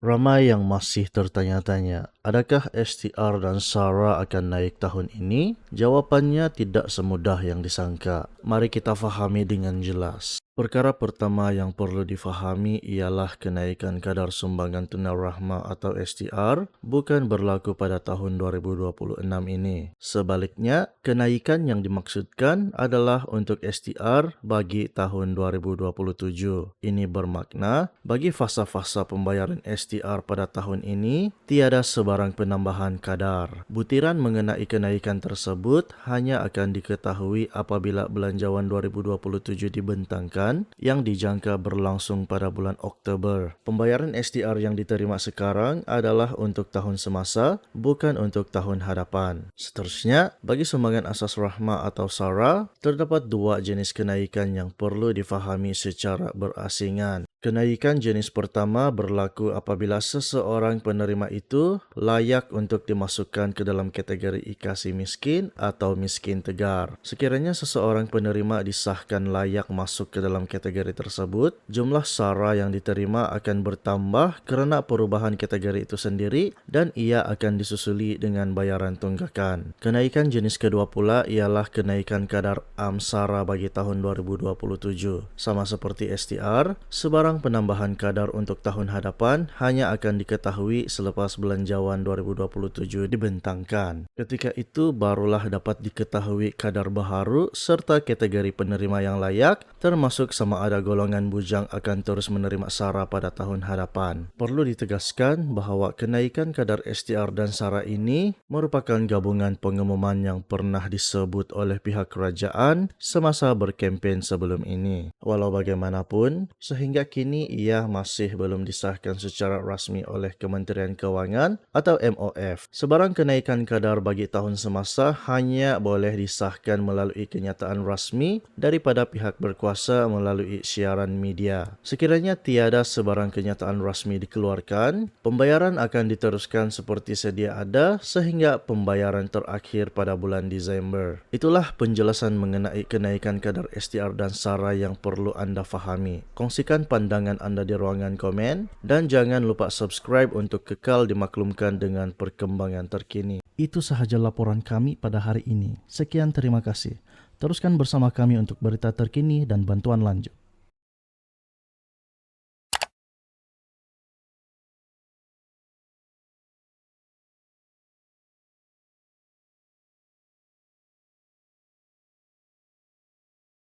Ramai yang masih tertanya-tanya, adakah STR dan SARA akan naik tahun ini? Jawapannya tidak semudah yang disangka. Mari kita fahami dengan jelas. Perkara pertama yang perlu difahami ialah kenaikan kadar sumbangan tunai rahmah atau STR bukan berlaku pada tahun 2026 ini. Sebaliknya, kenaikan yang dimaksudkan adalah untuk STR bagi tahun 2027. Ini bermakna bagi fasa-fasa pembayaran STR pada tahun ini tiada sebarang penambahan kadar. Butiran mengenai kenaikan tersebut hanya akan diketahui apabila belanjawan 2027 dibentangkan yang dijangka berlangsung pada bulan Oktober. Pembayaran STR yang diterima sekarang adalah untuk tahun semasa, bukan untuk tahun hadapan. Seterusnya, bagi sumbangan asas rahmah atau SARA, terdapat dua jenis kenaikan yang perlu difahami secara berasingan. Kenaikan jenis pertama berlaku apabila seseorang penerima itu layak untuk dimasukkan ke dalam kategori ikasi miskin atau miskin tegar. Sekiranya seseorang penerima disahkan layak masuk ke dalam kategori tersebut, jumlah SARA yang diterima akan bertambah kerana perubahan kategori itu sendiri dan ia akan disusuli dengan bayaran tunggakan. Kenaikan jenis kedua pula ialah kenaikan kadar SARA bagi tahun 2027. Sama seperti STR, sebarang penambahan kadar untuk tahun hadapan hanya akan diketahui selepas belanjawan 2027 dibentangkan. Ketika itu barulah dapat diketahui kadar baharu serta kategori penerima yang layak, termasuk sama ada golongan bujang akan terus menerima SARA pada tahun hadapan. Perlu ditegaskan bahawa kenaikan kadar STR dan SARA ini merupakan gabungan pengumuman yang pernah disebut oleh pihak kerajaan semasa berkempen sebelum ini. Walau bagaimanapun, sehingga kini ia masih belum disahkan secara rasmi oleh Kementerian Kewangan atau MOF. Sebarang kenaikan kadar bagi tahun semasa hanya boleh disahkan melalui kenyataan rasmi daripada pihak berkuasa melalui siaran media. Sekiranya tiada sebarang kenyataan rasmi dikeluarkan, pembayaran akan diteruskan seperti sedia ada sehingga pembayaran terakhir pada bulan Disember. Itulah penjelasan mengenai kenaikan kadar STR dan SARA yang perlu anda fahami. Kongsikan pandangan anda di ruangan komen dan jangan lupa subscribe untuk kekal dimaklumkan dengan perkembangan terkini. Itu sahaja laporan kami pada hari ini. Sekian, terima kasih. Teruskan bersama kami untuk berita terkini dan bantuan lanjut.